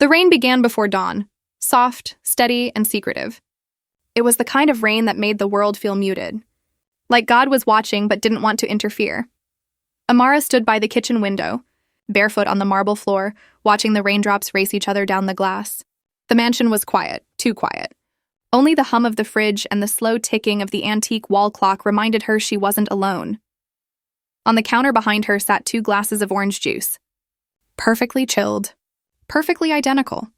The rain began before dawn, soft, steady, and secretive. It was the kind of rain that made the world feel muted, like God was watching but didn't want to interfere. Amara stood by the kitchen window, barefoot on the marble floor, watching the raindrops race each other down the glass. The mansion was quiet, too quiet. Only the hum of the fridge and the slow ticking of the antique wall clock reminded her she wasn't alone. On the counter behind her sat 2 glasses of orange juice. Perfectly chilled. Perfectly identical.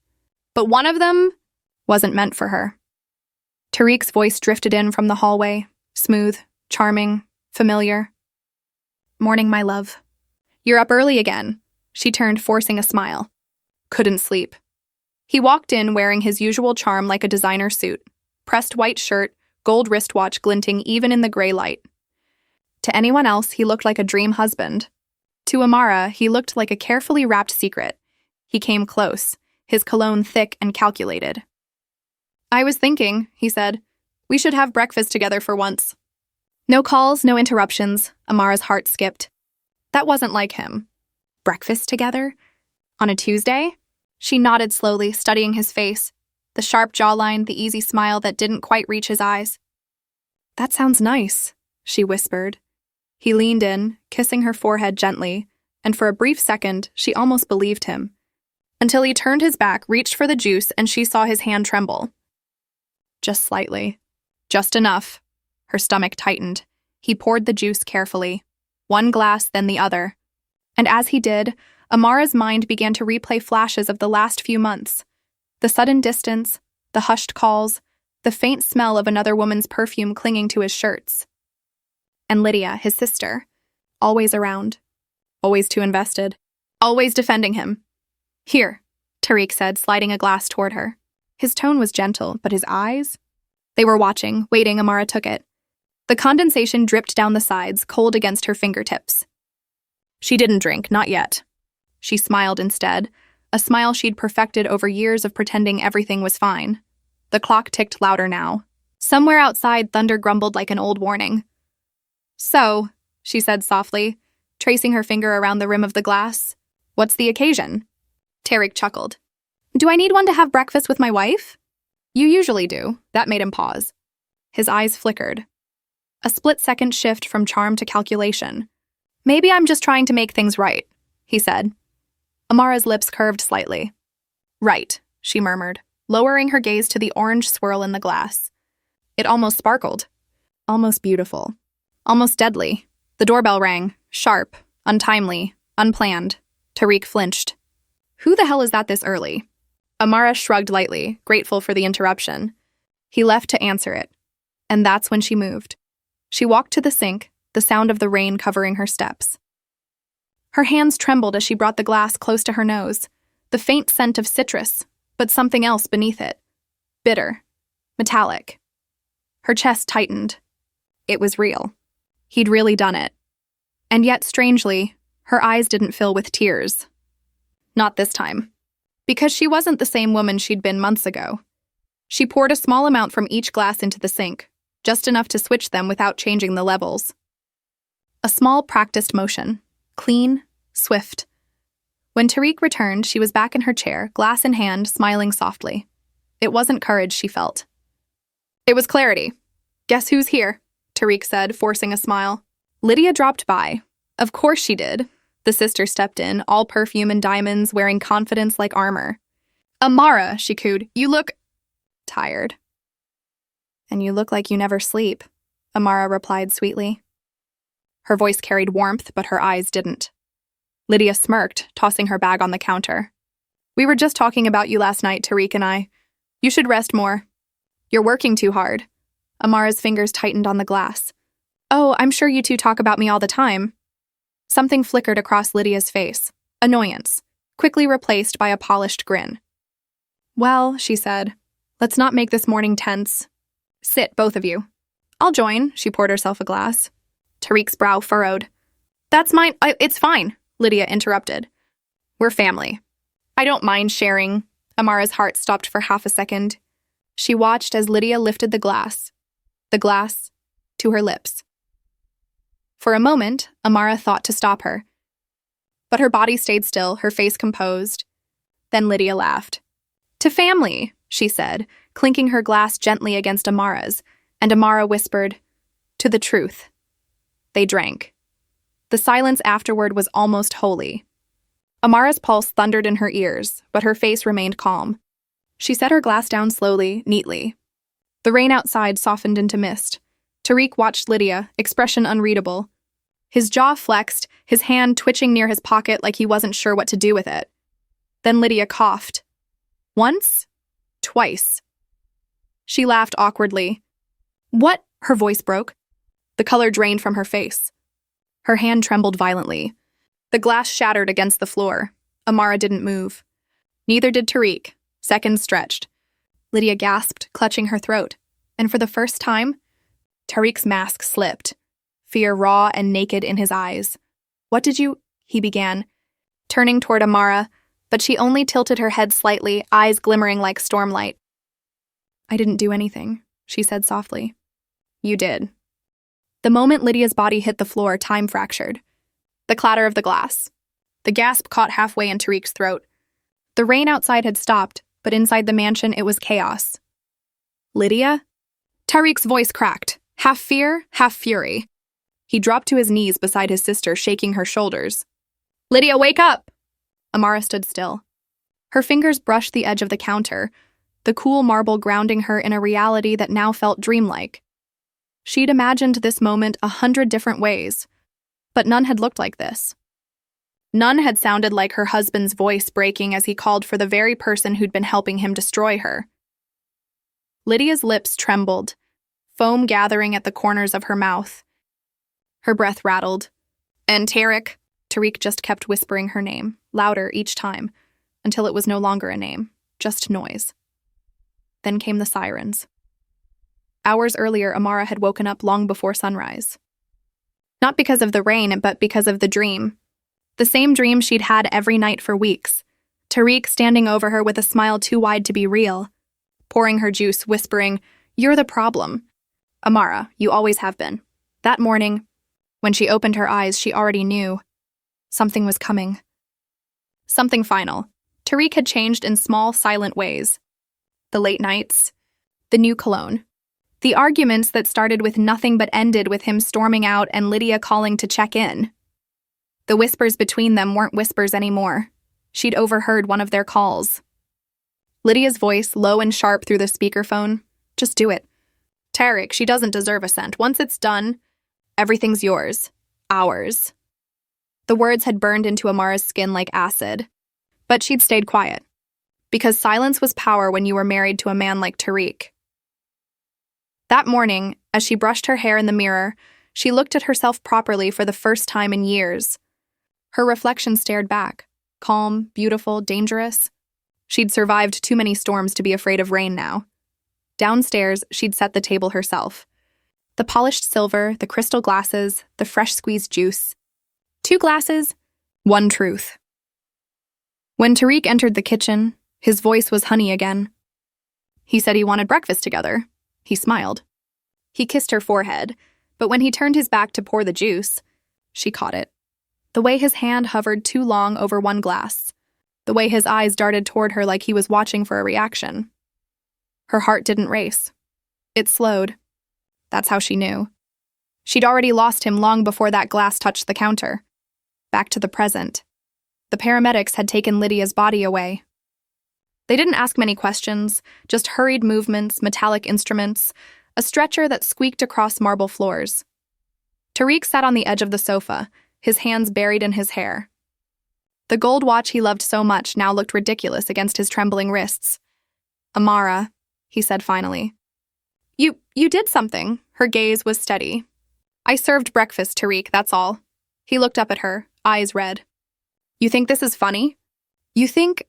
But one of them wasn't meant for her. Tariq's voice drifted in from the hallway, smooth, charming, familiar. "Morning, my love." "You're up early again." She turned, forcing a smile. "Couldn't sleep." He walked in wearing his usual charm like a designer suit, pressed white shirt, gold wristwatch glinting even in the gray light. To anyone else, he looked like a dream husband. To Amara, he looked like a carefully wrapped secret. He came close, his cologne thick and calculated. "I was thinking," he said, "we should have breakfast together for once." No calls, no interruptions. Amara's heart skipped. That wasn't like him. Breakfast together? On a Tuesday? She nodded slowly, studying his face, the sharp jawline, the easy smile that didn't quite reach his eyes. "That sounds nice," she whispered. He leaned in, kissing her forehead gently, and for a brief second, she almost believed him. Until he turned his back, reached for the juice, and she saw his hand tremble. Just slightly. Just enough. Her stomach tightened. He poured the juice carefully. One glass, then the other. And as he did, Amara's mind began to replay flashes of the last few months. The sudden distance, the hushed calls, the faint smell of another woman's perfume clinging to his shirts. And Lydia, his sister, always around, always too invested, always defending him. "Here," Tariq said, sliding a glass toward her. His tone was gentle, but his eyes? They were watching, waiting. Amara took it. The condensation dripped down the sides, cold against her fingertips. She didn't drink, not yet. She smiled instead, a smile she'd perfected over years of pretending everything was fine. The clock ticked louder now. Somewhere outside, thunder grumbled like an old warning. "So," she said softly, tracing her finger around the rim of the glass, "what's the occasion?" Tariq chuckled. "Do I need one to have breakfast with my wife?" "You usually do." That made him pause. His eyes flickered. A split-second shift from charm to calculation. "Maybe I'm just trying to make things right," he said. Amara's lips curved slightly. "Right," she murmured, lowering her gaze to the orange swirl in the glass. It almost sparkled. Almost beautiful. Almost deadly. The doorbell rang, sharp, untimely, unplanned. Tariq flinched. "Who the hell is that this early?" Amara shrugged lightly, grateful for the interruption. He left to answer it. And that's when she moved. She walked to the sink, the sound of the rain covering her steps. Her hands trembled as she brought the glass close to her nose, the faint scent of citrus, but something else beneath it. Bitter. Metallic. Her chest tightened. It was real. He'd really done it. And yet, strangely, her eyes didn't fill with tears. Not this time. Because she wasn't the same woman she'd been months ago. She poured a small amount from each glass into the sink, just enough to switch them without changing the levels. A small, practiced motion. Clean, swift. When Tariq returned, she was back in her chair, glass in hand, smiling softly. It wasn't courage she felt. It was clarity. "Guess who's here?" Tariq said, forcing a smile. Lydia dropped by. Of course she did. The sister stepped in, all perfume and diamonds, wearing confidence like armor. "Amara," she cooed, "you look tired." "And you look like you never sleep," Amara replied sweetly. Her voice carried warmth, but her eyes didn't. Lydia smirked, tossing her bag on the counter. "We were just talking about you last night, Tariq and I. You should rest more. You're working too hard." Amara's fingers tightened on the glass. "Oh, I'm sure you two talk about me all the time." Something flickered across Lydia's face. Annoyance, quickly replaced by a polished grin. "Well," she said, "let's not make this morning tense. Sit, both of you." "I'll join." She poured herself a glass. Tariq's brow furrowed. "That's mine." It's fine," Lydia interrupted. "We're family. I don't mind sharing." Amara's heart stopped for half a second. She watched as Lydia lifted the glass, to her lips. For a moment, Amara thought to stop her. But her body stayed still, her face composed. Then Lydia laughed. "To family," she said, clinking her glass gently against Amara's, and Amara whispered, "To the truth." They drank. The silence afterward was almost holy. Amara's pulse thundered in her ears, but her face remained calm. She set her glass down slowly, neatly. The rain outside softened into mist. Tariq watched Lydia, expression unreadable. His jaw flexed, his hand twitching near his pocket like he wasn't sure what to do with it. Then Lydia coughed. Once? Twice. She laughed awkwardly. "What?" Her voice broke. The color drained from her face. Her hand trembled violently. The glass shattered against the floor. Amara didn't move. Neither did Tariq. Seconds stretched. Lydia gasped, clutching her throat. And for the first time, Tariq's mask slipped, fear raw and naked in his eyes. "What did you—" he began, turning toward Amara, but she only tilted her head slightly, eyes glimmering like stormlight. "I didn't do anything," she said softly. "You did." The moment Lydia's body hit the floor, time fractured. The clatter of the glass. The gasp caught halfway in Tariq's throat. The rain outside had stopped, but inside the mansion it was chaos. "Lydia?" Tariq's voice cracked, half fear, half fury. He dropped to his knees beside his sister, shaking her shoulders. "Lydia, wake up!" Amara stood still. Her fingers brushed the edge of the counter, the cool marble grounding her in a reality that now felt dreamlike. She'd imagined this moment 100 different ways, but none had looked like this. None had sounded like her husband's voice breaking as he called for the very person who'd been helping him destroy her. Lydia's lips trembled, foam gathering at the corners of her mouth. Her breath rattled. "And Tariq?" Tariq just kept whispering her name, louder each time, until it was no longer a name, just noise. Then came the sirens. Hours earlier, Amara had woken up long before sunrise. Not because of the rain, but because of the dream. The same dream she'd had every night for weeks. Tariq standing over her with a smile too wide to be real, pouring her juice, whispering, "You're the problem. Amara, you always have been." That morning, when she opened her eyes, she already knew. Something was coming. Something final. Tariq had changed in small, silent ways. The late nights. The new cologne. The arguments that started with nothing but ended with him storming out and Lydia calling to check in. The whispers between them weren't whispers anymore. She'd overheard one of their calls. Lydia's voice, low and sharp through the speakerphone. "Just do it. Tariq, she doesn't deserve a cent. Once it's done, everything's yours. Ours." The words had burned into Amara's skin like acid. But she'd stayed quiet. Because silence was power when you were married to a man like Tariq. That morning, as she brushed her hair in the mirror, she looked at herself properly for the first time in years. Her reflection stared back, calm, beautiful, dangerous. She'd survived too many storms to be afraid of rain now. Downstairs, she'd set the table herself. The polished silver, the crystal glasses, the fresh squeezed juice. 2 glasses, 1 truth. When Tariq entered the kitchen, his voice was honey again. He said he wanted breakfast together. He smiled. He kissed her forehead, but when he turned his back to pour the juice, she caught it. The way his hand hovered too long over one glass. The way his eyes darted toward her like he was watching for a reaction. Her heart didn't race. It slowed. That's how she knew. She'd already lost him long before that glass touched the counter. Back to the present. The paramedics had taken Lydia's body away. They didn't ask many questions, just hurried movements, metallic instruments, a stretcher that squeaked across marble floors. Tariq sat on the edge of the sofa, his hands buried in his hair. The gold watch he loved so much now looked ridiculous against his trembling wrists. "Amara," he said finally. You did something." Her gaze was steady. "I served breakfast, Tariq, that's all." He looked up at her, eyes red. "You think this is funny? You think—"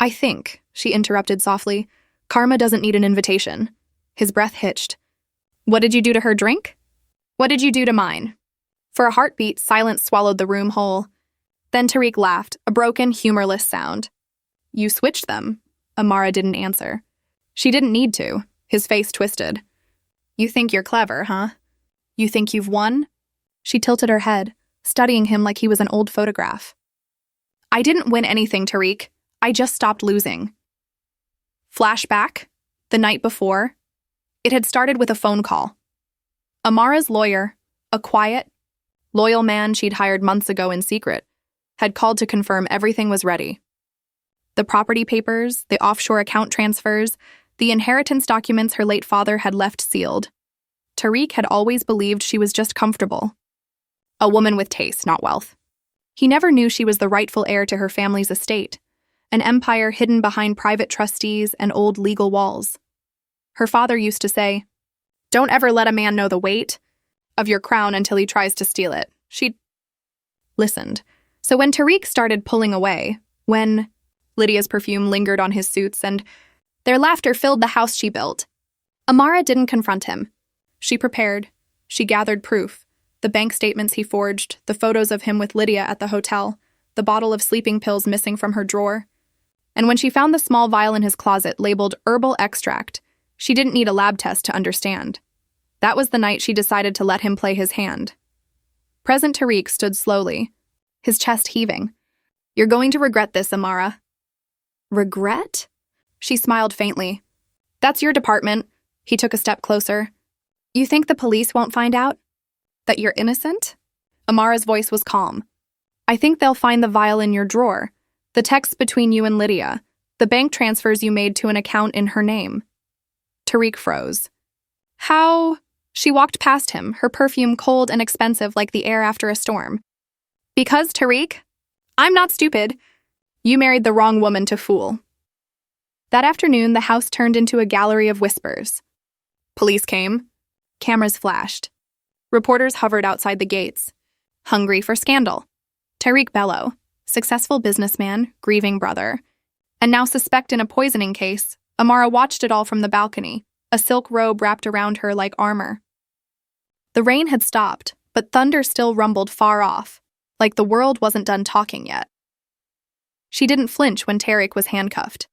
"I think," she interrupted softly, "karma doesn't need an invitation." His breath hitched. "What did you do to her drink?" "What did you do to mine?" For a heartbeat, silence swallowed the room whole. Then Tariq laughed, a broken, humorless sound. "You switched them." Amara didn't answer. She didn't need to. His face twisted. "You think you're clever, huh? You think you've won?" She tilted her head, studying him like he was an old photograph. "I didn't win anything, Tariq. I just stopped losing. Flashback, the night before. It had started with a phone call. Amara's lawyer, a quiet, loyal man she'd hired months ago in secret, had called to confirm everything was ready. The property papers, the offshore account transfers, the inheritance documents her late father had left sealed. Tariq had always believed she was just comfortable. A woman with taste, not wealth. He never knew she was the rightful heir to her family's estate, an empire hidden behind private trustees and old legal walls. Her father used to say, "Don't ever let a man know the weight of your crown until he tries to steal it." She listened. So when Tariq started pulling away, when Lydia's perfume lingered on his suits and their laughter filled the house she built, Amara didn't confront him. She prepared. She gathered proof. The bank statements he forged, the photos of him with Lydia at the hotel, the bottle of sleeping pills missing from her drawer. And when she found the small vial in his closet labeled herbal extract, she didn't need a lab test to understand. That was the night she decided to let him play his hand. Present Tariq stood slowly, his chest heaving. "You're going to regret this, Amara." "Regret?" She smiled faintly. "That's your department." He took a step closer. "You think the police won't find out? That you're innocent?" Amara's voice was calm. "I think they'll find the vial in your drawer, the texts between you and Lydia, the bank transfers you made to an account in her name." Tariq froze. "How?" She walked past him, her perfume cold and expensive like the air after a storm. "Because, Tariq, I'm not stupid. You married the wrong woman to fool." That afternoon, the house turned into a gallery of whispers. Police came. Cameras flashed. Reporters hovered outside the gates, hungry for scandal. Tariq Bello, successful businessman, grieving brother, and now suspect in a poisoning case, Amara watched it all from the balcony, a silk robe wrapped around her like armor. The rain had stopped, but thunder still rumbled far off, like the world wasn't done talking yet. She didn't flinch when Tariq was handcuffed.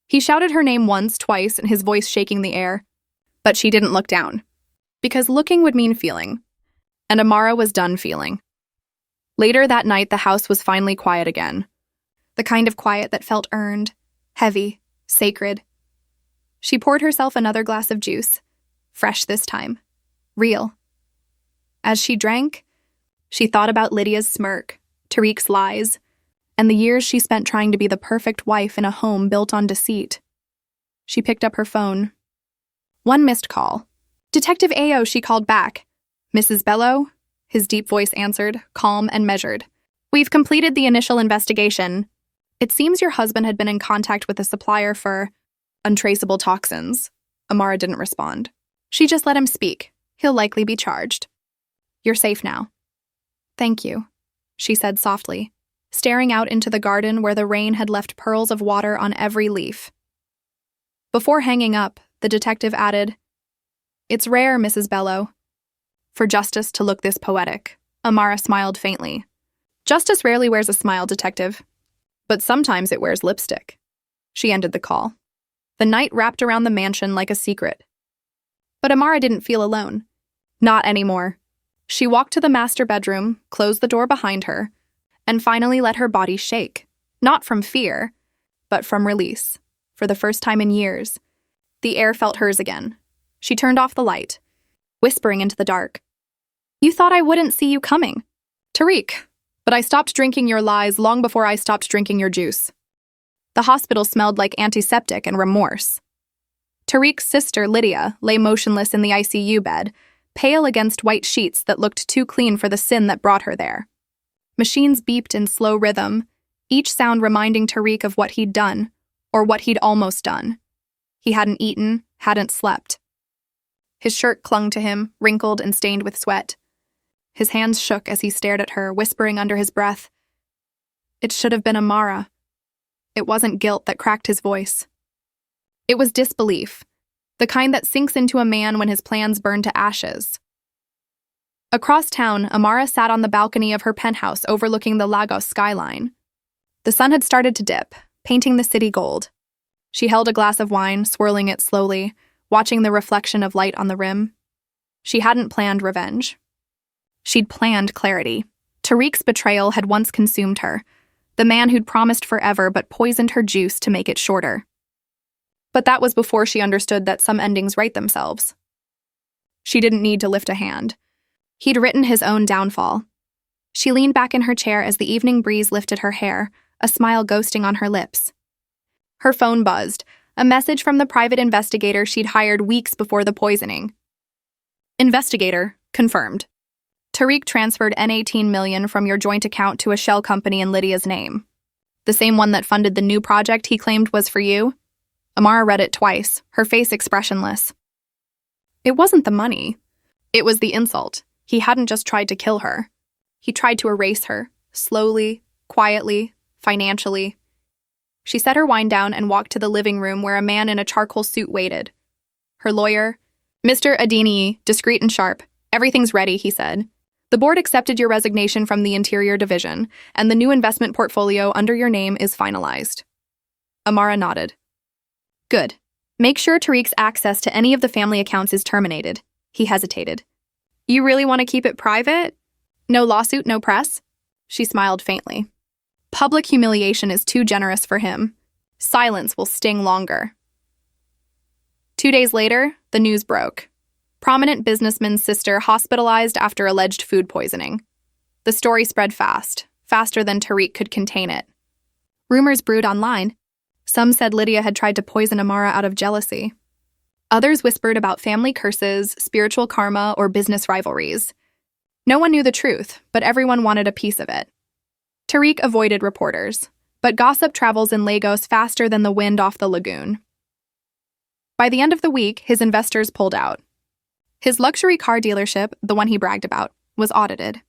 He shouted her name once, twice, and his voice shaking the air, but she didn't look down. Because looking would mean feeling, and Amara was done feeling. Later that night, the house was finally quiet again. The kind of quiet that felt earned, heavy, sacred. She poured herself another glass of juice, fresh this time, real. As she drank, she thought about Lydia's smirk, Tariq's lies, and the years she spent trying to be the perfect wife in a home built on deceit. She picked up her phone. One missed call. "Detective Ayo," she called back. "Mrs. Bello?" His deep voice answered, calm and measured. "We've completed the initial investigation. It seems your husband had been in contact with a supplier for untraceable toxins." Amara didn't respond. She just let him speak. He'll likely be charged. "You're safe now." "Thank you," she said softly, staring out into the garden where the rain had left pearls of water on every leaf. Before hanging up, the detective added, "It's rare, Mrs. Bello, for justice to look this poetic." Amara smiled faintly. "Justice rarely wears a smile, detective, but sometimes it wears lipstick." She ended the call. The night wrapped around the mansion like a secret. But Amara didn't feel alone. Not anymore. She walked to the master bedroom, closed the door behind her, and finally let her body shake. Not from fear, but from release. For the first time in years, the air felt hers again. She turned off the light, whispering into the dark. "You thought I wouldn't see you coming, Tariq, but I stopped drinking your lies long before I stopped drinking your juice." The hospital smelled like antiseptic and remorse. Tariq's sister, Lydia, lay motionless in the ICU bed, pale against white sheets that looked too clean for the sin that brought her there. Machines beeped in slow rhythm, each sound reminding Tariq of what he'd done, or what he'd almost done. He hadn't eaten, hadn't slept. His shirt clung to him, wrinkled and stained with sweat. His hands shook as he stared at her, whispering under his breath, "It should have been Amara." It wasn't guilt that cracked his voice. It was disbelief, the kind that sinks into a man when his plans burn to ashes. Across town, Amara sat on the balcony of her penthouse overlooking the Lagos skyline. The sun had started to dip, painting the city gold. She held a glass of wine, swirling it slowly, watching the reflection of light on the rim. She hadn't planned revenge. She'd planned clarity. Tariq's betrayal had once consumed her, the man who'd promised forever but poisoned her juice to make it shorter. But that was before she understood that some endings write themselves. She didn't need to lift a hand. He'd written his own downfall. She leaned back in her chair as the evening breeze lifted her hair, a smile ghosting on her lips. Her phone buzzed, a message from the private investigator she'd hired weeks before the poisoning. Investigator, confirmed. Tariq transferred $18 million from your joint account to a shell company in Lydia's name. The same one that funded the new project he claimed was for you? Amara read it twice, her face expressionless. It wasn't the money. It was the insult. He hadn't just tried to kill her. He tried to erase her, slowly, quietly, financially. She set her wine down and walked to the living room where a man in a charcoal suit waited. Her lawyer, Mr. Adini, discreet and sharp. Everything's ready, he said. The board accepted your resignation from the Interior Division, and the new investment portfolio under your name is finalized. Amara nodded. Good. Make sure Tariq's access to any of the family accounts is terminated. He hesitated. You really want to keep it private? No lawsuit, no press? She smiled faintly. Public humiliation is too generous for him. Silence will sting longer. 2 days later, the news broke. Prominent businessman's sister hospitalized after alleged food poisoning. The story spread fast, faster than Tariq could contain it. Rumors brewed online. Some said Lydia had tried to poison Amara out of jealousy. Others whispered about family curses, spiritual karma, or business rivalries. No one knew the truth, but everyone wanted a piece of it. Tariq avoided reporters, but gossip travels in Lagos faster than the wind off the lagoon. By the end of the week, his investors pulled out. His luxury car dealership, the one he bragged about, was audited.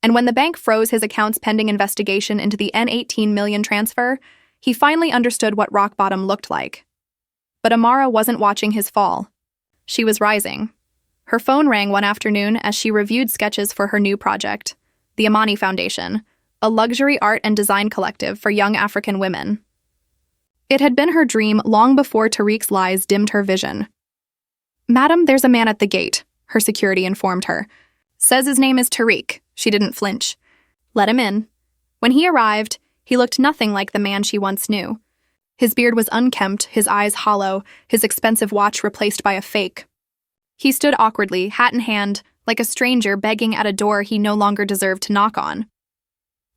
And when the bank froze his accounts pending investigation into the $18 million transfer, he finally understood what rock bottom looked like. But Amara wasn't watching his fall. She was rising. Her phone rang one afternoon as she reviewed sketches for her new project, the Amani Foundation, a luxury art and design collective for young African women. It had been her dream long before Tariq's lies dimmed her vision. Madam, there's a man at the gate, her security informed her. Says his name is Tariq. She didn't flinch. Let him in. When he arrived, he looked nothing like the man she once knew. His beard was unkempt, his eyes hollow, his expensive watch replaced by a fake. He stood awkwardly, hat in hand, like a stranger begging at a door he no longer deserved to knock on.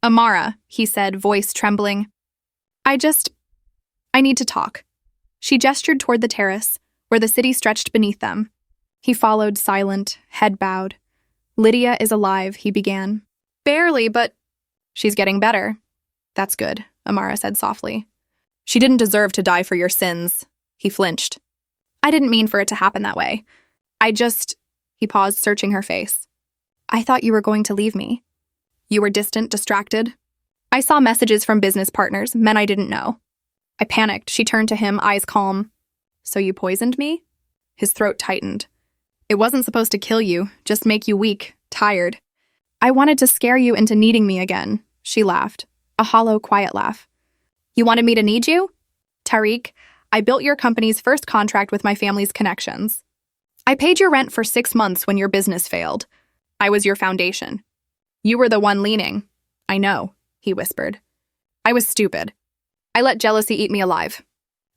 Amara, he said, voice trembling. I need to talk. She gestured toward the terrace, where the city stretched beneath them. He followed, silent, head bowed. Lydia is alive, he began. Barely, but... She's getting better. That's good, Amara said softly. She didn't deserve to die for your sins. He flinched. I didn't mean for it to happen that way. He paused, searching her face. I thought you were going to leave me. You were distant, distracted. I saw messages from business partners, men I didn't know. I panicked. She turned to him, eyes calm. So you poisoned me? His throat tightened. It wasn't supposed to kill you, just make you weak, tired. I wanted to scare you into needing me again. She laughed, a hollow, quiet laugh. You wanted me to need you? Tariq, I built your company's first contract with my family's connections. I paid your rent for 6 months when your business failed. I was your foundation. You were the one leaning. I know, he whispered. I was stupid. I let jealousy eat me alive.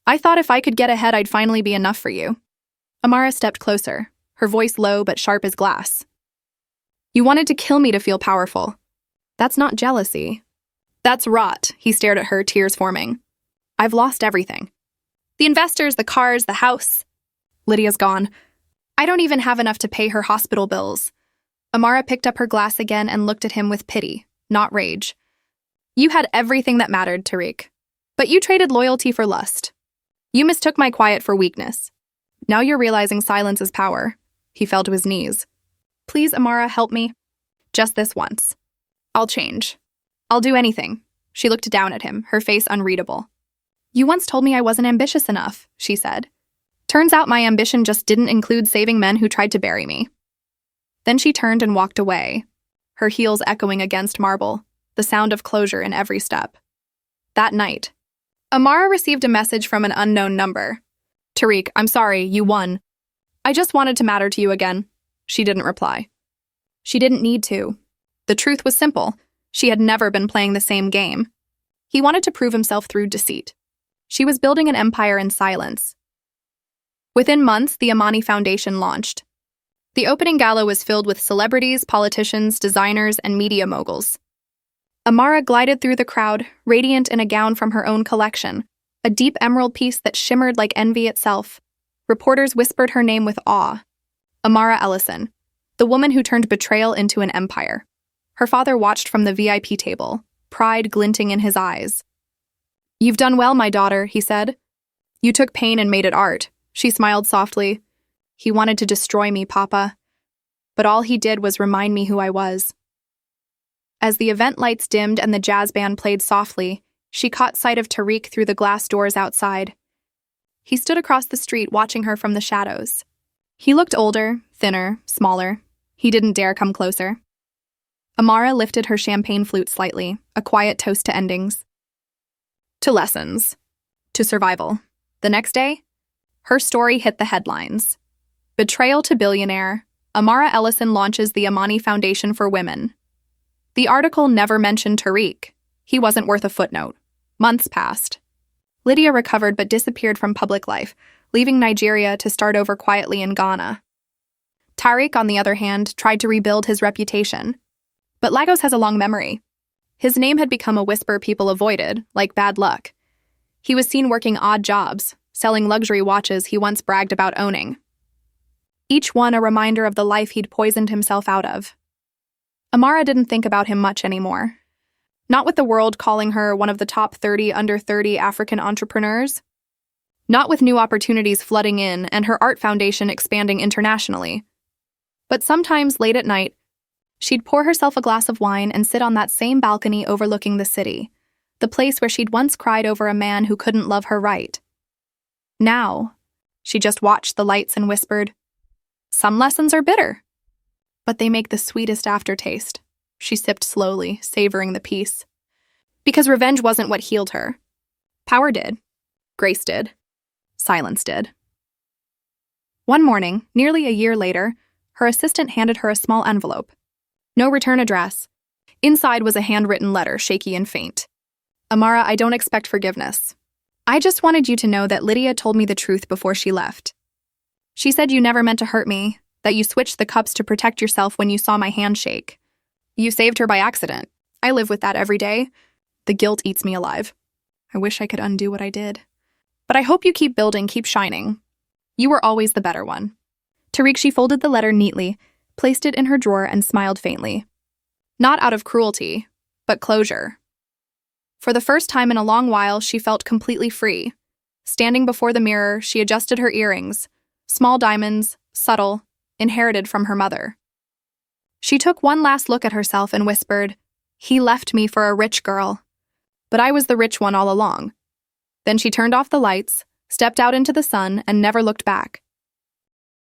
I thought if I could get ahead, I'd finally be enough for you. Amara stepped closer, her voice low but sharp as glass. You wanted to kill me to feel powerful. That's not jealousy. That's rot, he stared at her, tears forming. I've lost everything. The investors, the cars, the house. Lydia's gone. I don't even have enough to pay her hospital bills. Amara picked up her glass again and looked at him with pity, not rage. You had everything that mattered, Tariq. But you traded loyalty for lust. You mistook my quiet for weakness. Now you're realizing silence is power. He fell to his knees. Please, Amara, help me. Just this once. I'll change. I'll do anything. She looked down at him, her face unreadable. You once told me I wasn't ambitious enough, she said. Turns out my ambition just didn't include saving men who tried to bury me. Then she turned and walked away, her heels echoing against marble, the sound of closure in every step. That night, Amara received a message from an unknown number. Tariq, I'm sorry, you won. I just wanted to matter to you again. She didn't reply. She didn't need to. The truth was simple. She had never been playing the same game. He wanted to prove himself through deceit. She was building an empire in silence. Within months, the Amani Foundation launched. The opening gala was filled with celebrities, politicians, designers, and media moguls. Amara glided through the crowd, radiant in a gown from her own collection, a deep emerald piece that shimmered like envy itself. Reporters whispered her name with awe. Amara Ellison, the woman who turned betrayal into an empire. Her father watched from the VIP table, pride glinting in his eyes. "You've done well, my daughter," he said. "You took pain and made it art." She smiled softly. "He wanted to destroy me, Papa. But all he did was remind me who I was." As the event lights dimmed and the jazz band played softly, she caught sight of Tariq through the glass doors outside. He stood across the street watching her from the shadows. He looked older, thinner, smaller. He didn't dare come closer. Amara lifted her champagne flute slightly, a quiet toast to endings. To lessons. To survival. The next day, her story hit the headlines. Betrayal to billionaire. Amara Ellison launches the Amani Foundation for Women. The article never mentioned Tariq. He wasn't worth a footnote. Months passed. Lydia recovered but disappeared from public life, leaving Nigeria to start over quietly in Ghana. Tariq, on the other hand, tried to rebuild his reputation. But Lagos has a long memory. His name had become a whisper people avoided, like bad luck. He was seen working odd jobs, selling luxury watches he once bragged about owning. Each one a reminder of the life he'd poisoned himself out of. Amara didn't think about him much anymore. Not with the world calling her one of the top 30 under 30 African entrepreneurs. Not with new opportunities flooding in and her art foundation expanding internationally. But sometimes, late at night, she'd pour herself a glass of wine and sit on that same balcony overlooking the city, the place where she'd once cried over a man who couldn't love her right. Now, she just watched the lights and whispered, "Some lessons are bitter, but they make the sweetest aftertaste." She sipped slowly, savoring the peace. Because revenge wasn't what healed her. Power did. Grace did. Silence did. One morning, nearly a year later, her assistant handed her a small envelope. No return address. Inside was a handwritten letter, shaky and faint. "Amara, I don't expect forgiveness. I just wanted you to know that Lydia told me the truth before she left. She said you never meant to hurt me, that you switched the cups to protect yourself when you saw my hand shake. You saved her by accident. I live with that every day. The guilt eats me alive. I wish I could undo what I did. But I hope you keep building, keep shining. You were always the better one." Tariq, she folded the letter neatly, placed it in her drawer, and smiled faintly. Not out of cruelty, but closure. For the first time in a long while, she felt completely free. Standing before the mirror, she adjusted her earrings, small diamonds, subtle, inherited from her mother. She took one last look at herself and whispered, "He left me for a rich girl. But I was the rich one all along." Then she turned off the lights, stepped out into the sun, and never looked back.